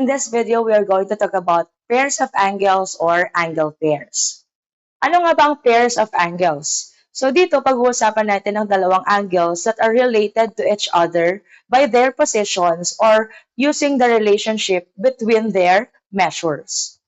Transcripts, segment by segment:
this video, we are going to talk about pairs of angles or angle pairs. Ano nga ba ang pairs of angles? So dito, pag-uusapan natin ang dalawang angles that are related to each other by their positions or using the relationship between their measures.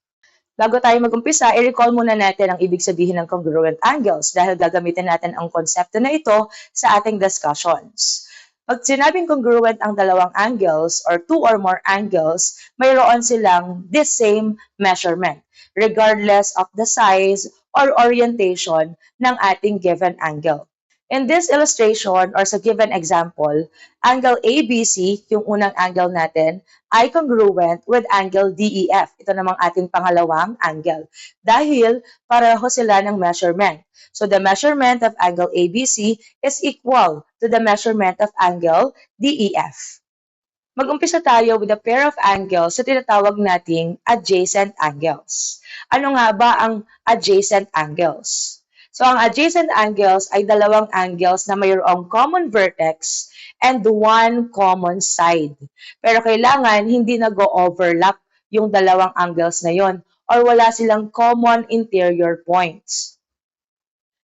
Bago tayo mag-umpisa, i-recall muna natin ang ibig sabihin ng congruent angles dahil gagamitin natin ang konsepto na ito sa ating discussions. Pag sinabing congruent ang dalawang angles or two or more angles, mayroon silang the same measurement regardless of the size or orientation ng ating given angle. In this illustration or sa given example, angle ABC, yung unang angle natin, ay congruent with angle DEF. Ito namang ating pangalawang angle. Dahil pareho sila ng measurement. So the measurement of angle ABC is equal to the measurement of angle DEF. Mag-umpisa tayo with a pair of angles sa tinatawag nating adjacent angles. Ano nga ba ang adjacent angles? So ang adjacent angles ay dalawang angles na mayroong common vertex and one common side. Pero kailangan hindi nag-overlap yung dalawang angles na yon or wala silang common interior points.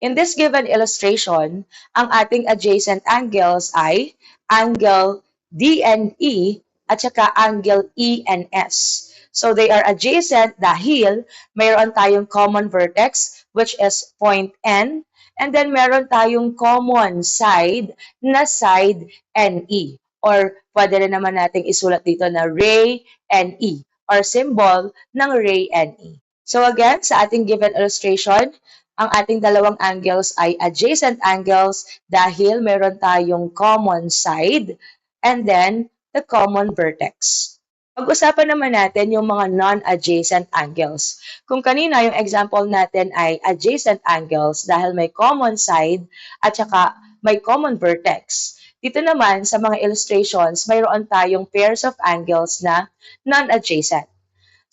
In this given illustration, ang ating adjacent angles ay angle DNE at saka angle ENS. So they are adjacent dahil mayroon tayong common vertex which is point N and then meron tayong common side na side NE or pwede rin naman nating isulat dito na ray NE or symbol ng ray NE. So again, sa ating given illustration, ang ating dalawang angles ay adjacent angles dahil meron tayong common side and then the common vertex. Pag-usapan naman natin yung mga non-adjacent angles. Kung kanina yung example natin ay adjacent angles dahil may common side at saka may common vertex. Dito naman sa mga illustrations, mayroon tayong pairs of angles na non-adjacent.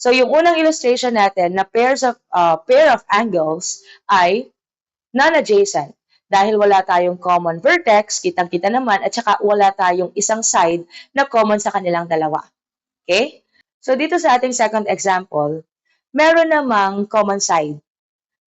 So yung unang illustration natin na pair of angles ay non-adjacent. Dahil wala tayong common vertex, kitang-kita naman, at saka wala tayong isang side na common sa kanilang dalawa. Okay? So dito sa ating second example, meron namang common side.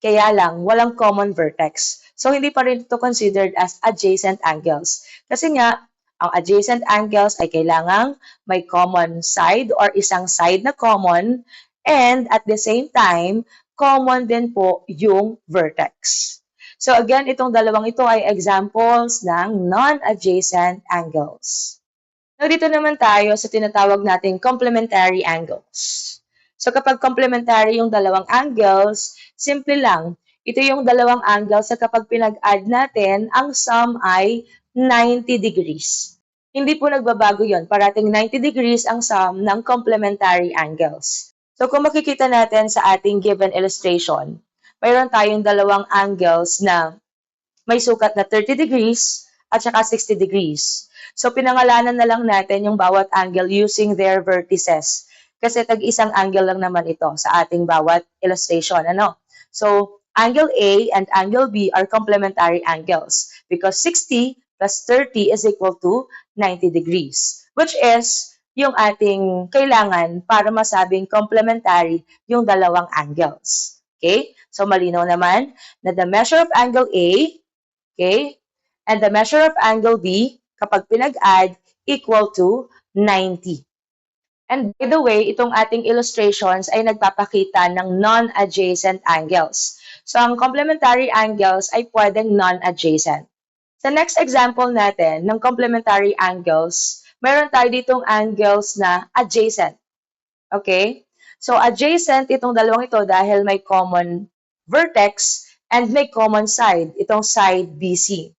Kaya lang, walang common vertex. So hindi pa rin ito considered as adjacent angles. Kasi nga, ang adjacent angles ay kailangang may common side or isang side na common and at the same time, common din po yung vertex. So again, itong dalawang ito ay examples ng non-adjacent angles. Now dito naman tayo sa tinatawag nating complementary angles. So kapag complementary yung dalawang angles, simple lang. Ito yung dalawang angles na kapag pinag-add natin, ang sum ay 90 degrees. Hindi po nagbabago yon. Parating 90 degrees ang sum ng complementary angles. So kung makikita natin sa ating given illustration, mayroon tayong dalawang angles na may sukat na 30 degrees at saka 60 degrees. So pinangalanan na lang natin yung bawat angle using their vertices. Kasi tag-isang angle lang naman ito sa ating bawat illustration. Ano? So angle A and angle B are complementary angles because 60 plus 30 is equal to 90 degrees, which is yung ating kailangan para masabing complementary yung dalawang angles. Okay? So, malinaw naman na the measure of angle A, okay, and the measure of angle B, kapag pinag-add, equal to 90. And by the way, itong ating illustrations ay nagpapakita ng non-adjacent angles. So, ang complementary angles ay pwedeng non-adjacent. Sa next example natin ng complementary angles, meron tayo ditong angles na adjacent. Okay? So, adjacent itong dalawang ito dahil may common vertex and may common side, itong side BC.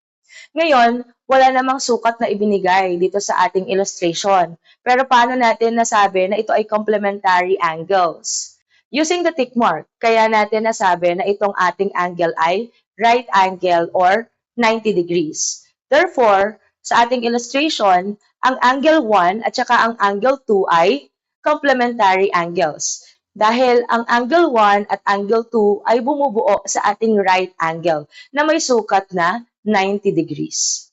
Ngayon, wala namang sukat na ibinigay dito sa ating illustration. Pero paano natin nasabi na ito ay complementary angles? Using the tick mark, kaya natin nasabi na itong ating angle ay right angle or 90 degrees. Therefore, sa ating illustration, ang angle 1 at saka ang angle 2 ay complementary angles. Dahil ang angle 1 at angle 2 ay bumubuo sa ating right angle na may sukat na 90 degrees.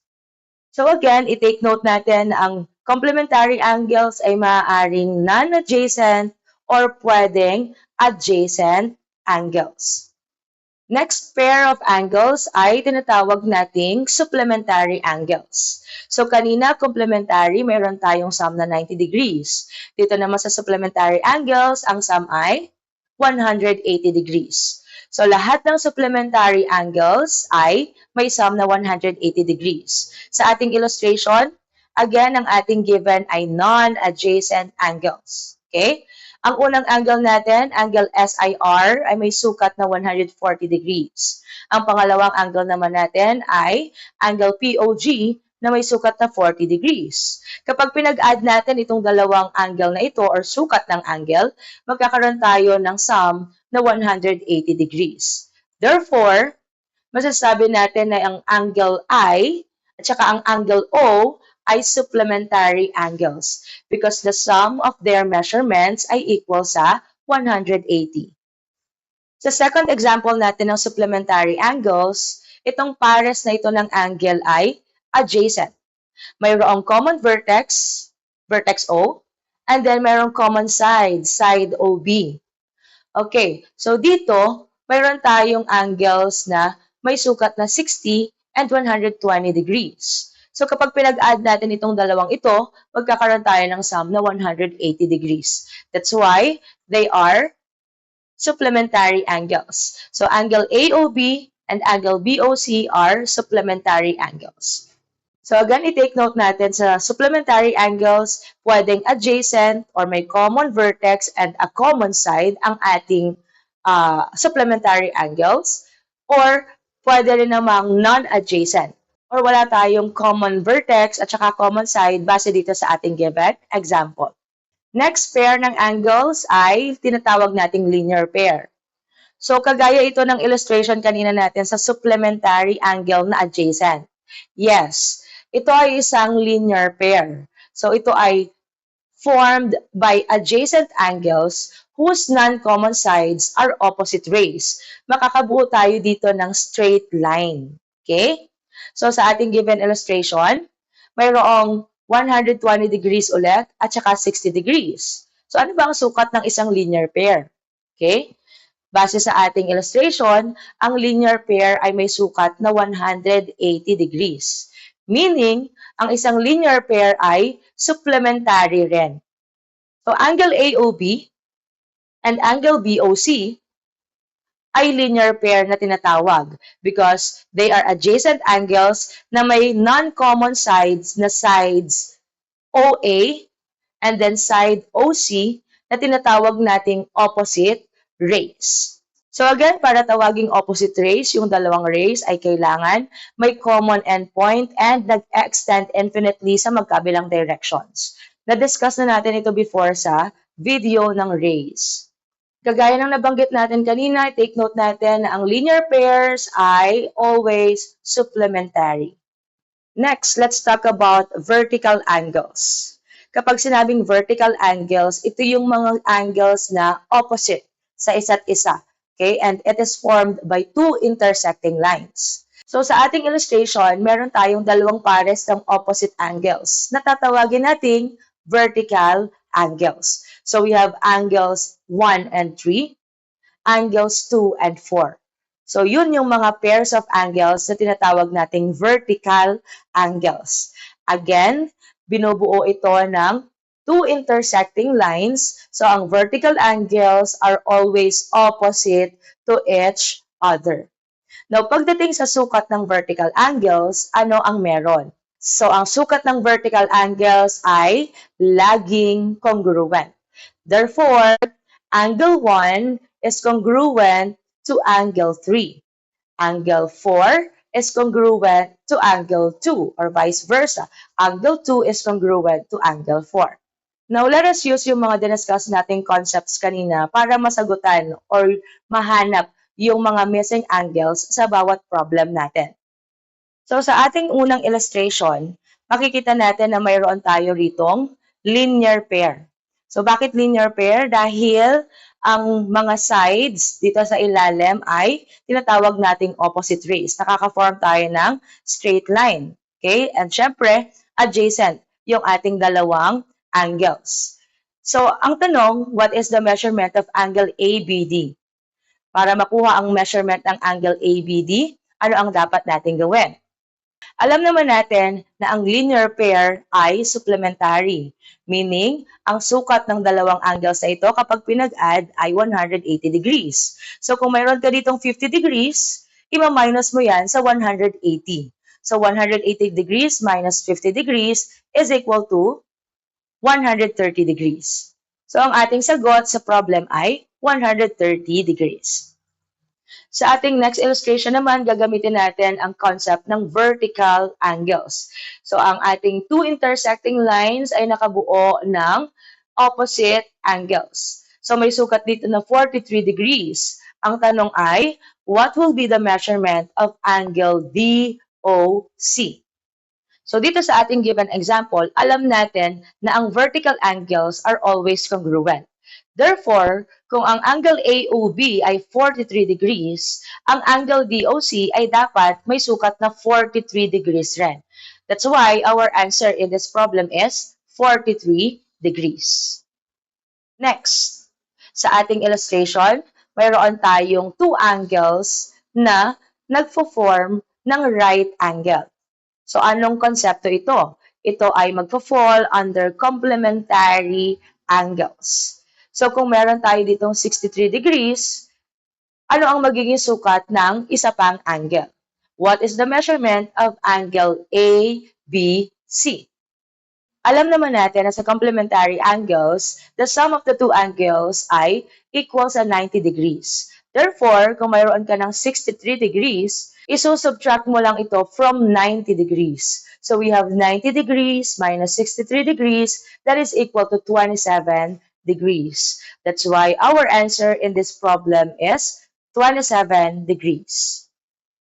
So again, i-take note natin na ang Complementary angles ay maaaring non-adjacent or pwedeng adjacent angles. Next pair of angles ay tinatawag nating supplementary angles. So kanina, complementary, mayroon tayong sum na 90 degrees. Dito naman sa supplementary angles, ang sum ay 180 degrees. So lahat ng supplementary angles ay may sum na 180 degrees. Sa ating illustration, again, ang ating given ay non-adjacent angles. Okay? Ang unang angle natin, angle SIR, ay may sukat na 140 degrees. Ang pangalawang angle naman natin ay angle POG na may sukat na 40 degrees. Kapag pinag-add natin itong dalawang angle na ito or sukat ng angle, magkakaroon tayo ng sum na 180 degrees. Therefore, masasabi natin na ang angle I at saka ang angle O ay supplementary angles because the sum of their measurements ay equal sa 180. Sa second example natin ng supplementary angles, itong pares na ito ng angle ay adjacent. Mayroong common vertex, vertex O, and then mayroong common side, side OB. Okay, so dito, mayroon tayong angles na may sukat na 60 and 120 degrees. So kapag pinag-add natin itong dalawang ito, magkakaroon tayo ng sum na 180 degrees. That's why they are supplementary angles. So angle AOB and angle BOC are supplementary angles. So again, i-take note natin sa supplementary angles, pwedeng adjacent or may common vertex and a common side ang ating supplementary angles, or pwede rin namang non-adjacent or wala tayong common vertex at saka common side base dito sa ating given example. Next pair ng angles ay tinatawag nating linear pair. So kagaya ito ng illustration kanina natin sa supplementary angle na adjacent. Yes, ito ay isang linear pair. So ito ay formed by adjacent angles whose non-common sides are opposite rays. Makakabuo tayo dito ng straight line. Okay? So sa ating given illustration, mayroong 120 degrees ulit at saka 60 degrees. So ano ba ang sukat ng isang linear pair? Okay? Base sa ating illustration, ang linear pair ay may sukat na 180 degrees. Meaning, ang isang linear pair ay supplementary rin. So, angle AOB and angle BOC ay linear pair na tinatawag because they are adjacent angles na may non-common sides na sides OA and then side OC na tinatawag nating opposite rays. So again, para tawaging opposite rays, yung dalawang rays ay kailangan may common endpoint and nag-extend infinitely sa magkabilang directions. Na-discuss na natin ito before sa video ng rays. Kagaya ng nabanggit natin kanina, take note natin na ang linear pairs ay always supplementary. Next, let's talk about vertical angles. Kapag sinabing vertical angles, ito yung mga angles na opposite sa isa't isa. Okay? And it is formed by two intersecting lines. So sa ating illustration, meron tayong dalawang pares ng opposite angles na tatawagin nating vertical angles. So we have angles 1 and 3, angles 2 and 4. So yun yung mga pairs of angles na tinatawag nating vertical angles. Again, binubuo ito ng two intersecting lines. So ang vertical angles are always opposite to each other. Now, pagdating sa sukat ng vertical angles, ano ang meron? So, ang sukat ng vertical angles ay laging congruent. Therefore, angle 1 is congruent to angle 3. Angle 4 is congruent to angle 2 or vice versa. Angle 2 is congruent to angle 4. Now, let us use yung mga diniscuss nating concepts kanina para masagutan or mahanap yung mga missing angles sa bawat problem natin. So, sa ating unang illustration, makikita natin na mayroon tayo ritong linear pair. So, bakit linear pair? Dahil ang mga sides dito sa ilalim ay tinatawag nating opposite rays. Nakaka-form tayo ng straight line. Okay? And syempre, adjacent. yung ating dalawang angles. So, ang tanong, what is the measurement of angle ABD? Para makuha ang measurement ng angle ABD, ano ang dapat natin gawin? Alam naman natin na ang linear pair ay supplementary, meaning ang sukat ng dalawang angles na ito kapag pinag-add ay 180 degrees. So kung mayroon ka ditong 50 degrees, ima-minus mo yan sa 180. So 180 degrees minus 50 degrees is equal to 130 degrees. So ang ating sagot sa problem ay 130 degrees. Sa ating next illustration naman, gagamitin natin ang concept ng vertical angles. So, ang ating two intersecting lines ay nakabuo ng opposite angles. So, may sukat dito na 43 degrees. Ang tanong ay, what will be the measurement of angle DOC? So, dito sa ating given example, alam natin na ang vertical angles are always congruent. Therefore, kung ang angle AOB ay 43 degrees, ang angle DOC ay dapat may sukat na 43 degrees rin. That's why our answer in this problem is 43 degrees. Next, sa ating illustration, mayroon tayong two angles na nagfo-form ng right angle. So, anong konsepto ito? Ito ay magfo-fall under complementary angles. So, kung meron tayo ditong 63 degrees, ano ang magiging sukat ng isa pang angle? What is the measurement of angle ABC? Alam naman natin na sa complementary angles, the sum of the two angles ay equal sa 90 degrees. Therefore, kung mayroon ka ng 63 degrees, isusubtract mo lang ito from 90 degrees. So, we have 90 degrees minus 63 degrees, that is equal to 27 degrees. That's why our answer in this problem is 27 degrees.